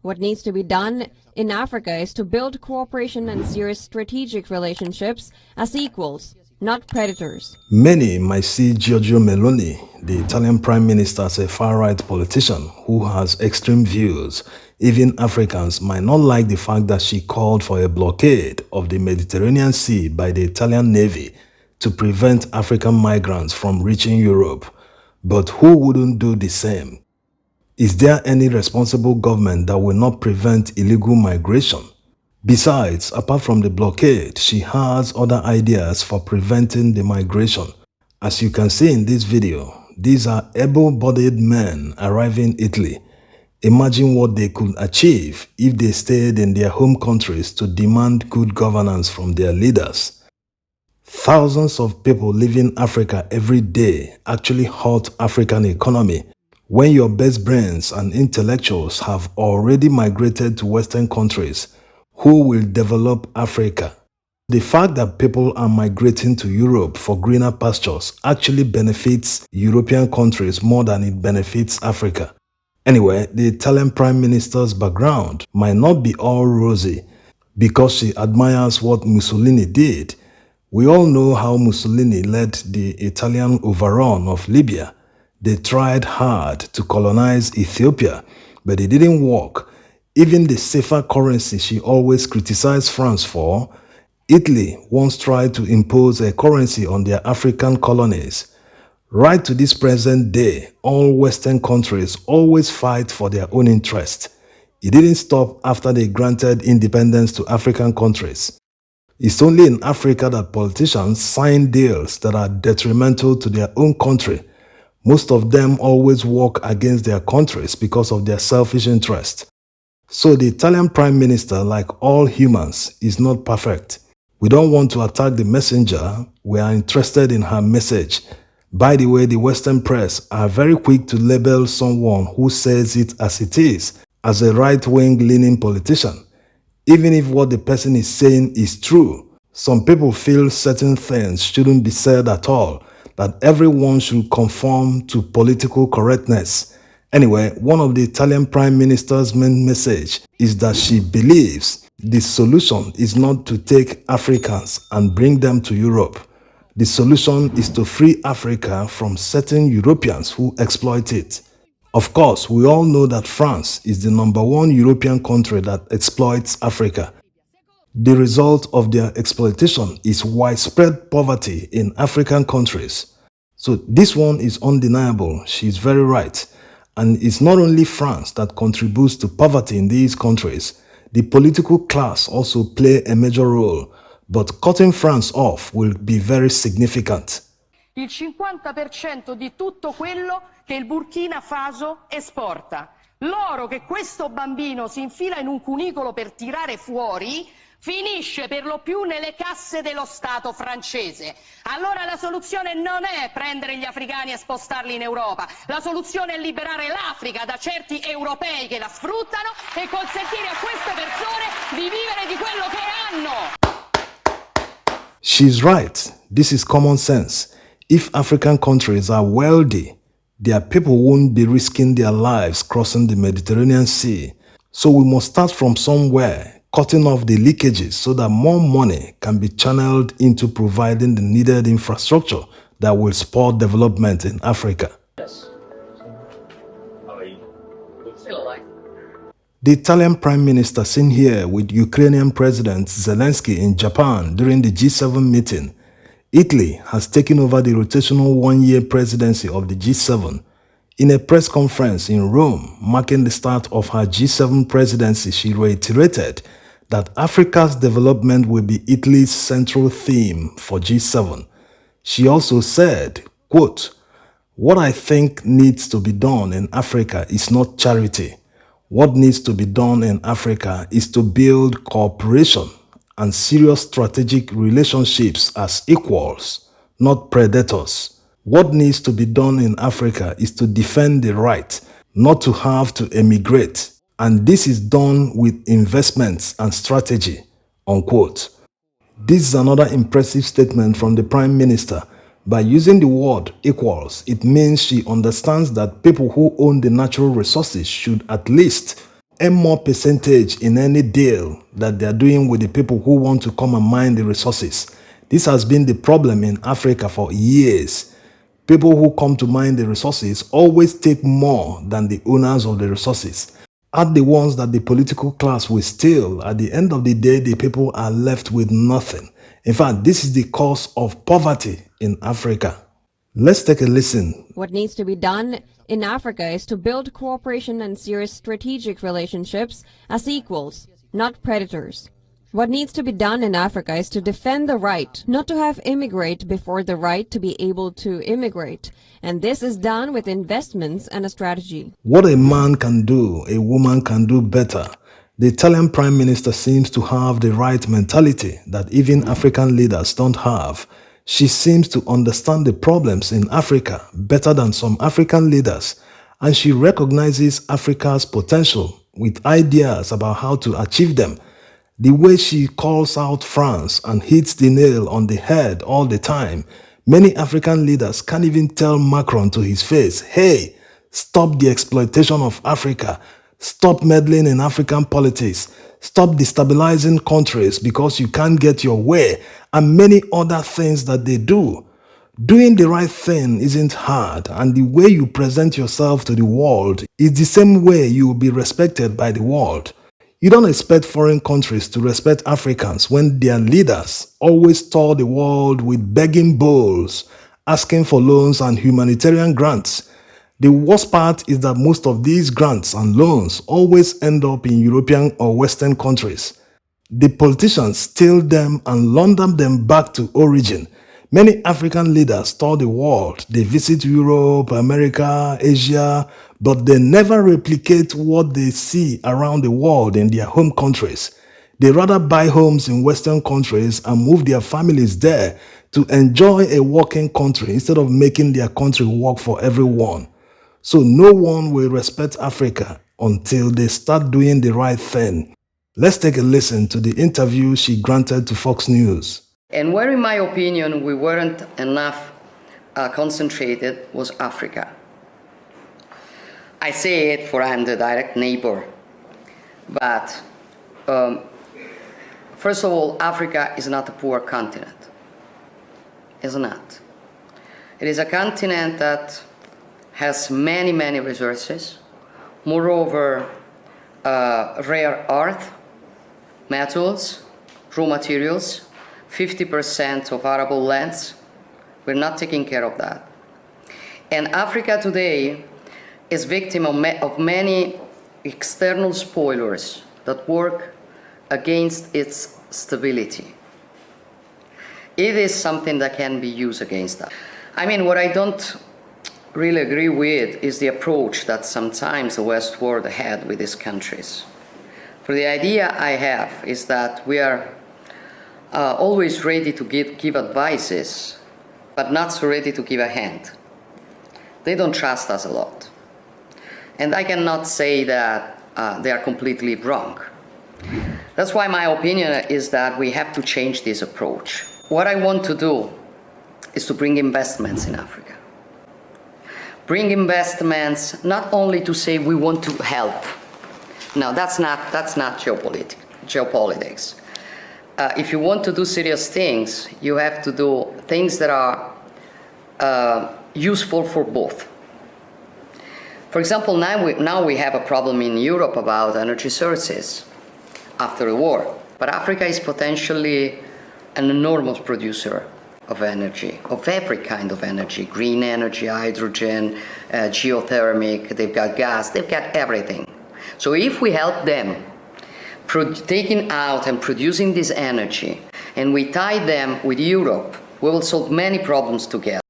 What needs to be done in Africa is to build cooperation and serious strategic relationships as equals, not predators. Many might see Giorgio Meloni, the Italian Prime Minister, as a far-right politician who has extreme views. Even Africans might not like the fact that she called for a blockade of the Mediterranean Sea by the Italian Navy to prevent African migrants from reaching Europe. But who wouldn't do the same? Is there any responsible government that will not prevent illegal migration? Besides, apart from the blockade, she has other ideas for preventing the migration. As you can see in this video, these are able-bodied men arriving in Italy. Imagine what they could achieve if they stayed in their home countries to demand good governance from their leaders. Thousands of people leaving Africa every day actually hurt African economy. When your best brains and intellectuals have already migrated to Western countries, who will develop Africa? The fact that people are migrating to Europe for greener pastures actually benefits European countries more than it benefits Africa. Anyway, the Italian Prime Minister's background might not be all rosy because she admires what Mussolini did. We all know how Mussolini led the Italian overrun of Libya. They tried hard to colonize Ethiopia, but it didn't work. Even the safer currency she always criticized France for, Italy once tried to impose a currency on their African colonies. Right to this present day, all Western countries always fight for their own interest. It didn't stop after they granted independence to African countries. It's only in Africa that politicians sign deals that are detrimental to their own country. Most of them always work against their countries because of their selfish interest. So the Italian Prime Minister, like all humans, is not perfect. We don't want to attack the messenger, we are interested in her message. By the way, the Western press are very quick to label someone who says it as a right-wing leaning politician. Even if what the person is saying is true, some people feel certain things shouldn't be said at all, that everyone should conform to political correctness. Anyway, one of the Italian Prime Minister's main message is that she believes the solution is not to take Africans and bring them to Europe. The solution is to free Africa from certain Europeans who exploit it. Of course, we all know that France is the #1 European country that exploits Africa. The result of their exploitation is widespread poverty in African countries. So this one is undeniable, she's very right. And it's not only France that contributes to poverty in these countries. The political class also play a major role, but cutting France off will be very significant. Il 50% di tutto quello che il Burkina Faso esporta. L'oro che questo bambino si infila in un cunicolo per tirare fuori finisce per lo più nelle casse dello Stato francese. Allora la soluzione non è prendere gli africani e spostarli in Europa, la soluzione è liberare l'Africa da certi europei che la sfruttano e consentire a queste persone di vivere di quello che hanno. She's right. This is common sense. If African countries are wealthy, their people won't be risking their lives crossing the Mediterranean Sea. So we must start from somewhere, cutting off the leakages so that more money can be channeled into providing the needed infrastructure that will support development in Africa. The Italian Prime Minister seen here with Ukrainian President Zelensky in Japan during the G7 meeting. Italy has taken over the rotational one-year presidency of the G7. In a press conference in Rome, marking the start of her G7 presidency, she reiterated that Africa's development will be Italy's central theme for G7. She also said, quote, "What I think needs to be done in Africa is not charity. What needs to be done in Africa is to build cooperation and serious strategic relationships as equals, not predators. What needs to be done in Africa is to defend the right, not to have to emigrate. And this is done with investments and strategy," unquote. This is another impressive statement from the Prime Minister. By using the word equals, it means she understands that people who own the natural resources should at least earn more percentage in any deal that they are doing with the people who want to come and mine the resources. This has been the problem in Africa for years. People who come to mine the resources always take more than the owners of the resources. Are the ones that the political class will steal. At the end of the day, the people are left with nothing. In fact, this is the cause of poverty in Africa. Let's take a listen. What needs to be done in Africa is to build cooperation and serious strategic relationships as equals, not predators. What needs to be done in Africa is to defend the right not to have immigrate before the right to be able to immigrate. And this is done with investments and a strategy. What a man can do, a woman can do better. The Italian Prime Minister seems to have the right mentality that even African leaders don't have. She seems to understand the problems in Africa better than some African leaders, and she recognizes Africa's potential with ideas about how to achieve them. The way she calls out France and hits the nail on the head all the time, many African leaders can't even tell Macron to his face, hey, stop the exploitation of Africa, stop meddling in African politics, stop destabilizing countries because you can't get your way, and many other things that they do. Doing the right thing isn't hard, and the way you present yourself to the world is the same way you will be respected by the world. You don't expect foreign countries to respect Africans when their leaders always tour the world with begging bowls, asking for loans and humanitarian grants. The worst part is that most of these grants and loans always end up in European or Western countries. The politicians steal them and launder them back to origin. Many African leaders tour the world. They visit Europe, America, Asia, but they never replicate what they see around the world in their home countries. They rather buy homes in Western countries and move their families there to enjoy a working country instead of making their country work for everyone. So no one will respect Africa until they start doing the right thing. Let's take a listen to the interview she granted to Fox News. And where, in my opinion, we weren't enough concentrated was Africa. I say it for I'm the direct neighbor. But first of all, Africa is not a poor continent. It's not. It is a continent that has many, many resources. Moreover, rare earth, metals, raw materials, 50% of arable lands. We're not taking care of that. And Africa today is victim of many external spoilers that work against its stability. It is something that can be used against us. I mean, what I don't really agree with is the approach that sometimes the West world had with these countries. For the idea I have is that we are always ready to give advices, but not so ready to give a hand. They don't trust us a lot. And I cannot say that they are completely wrong. That's why my opinion is that we have to change this approach. What I want to do is to bring investments in Africa. Bring investments not only to say we want to help. No, that's not geopolitics. If you want to do serious things, you have to do things that are useful for both. For example, now we have a problem in Europe about energy sources after the war. But Africa is potentially an enormous producer of energy, of every kind of energy, green energy, hydrogen, geothermic, they've got gas, they've got everything. So if we help them taking out and producing this energy, and we tie them with Europe, we will solve many problems together.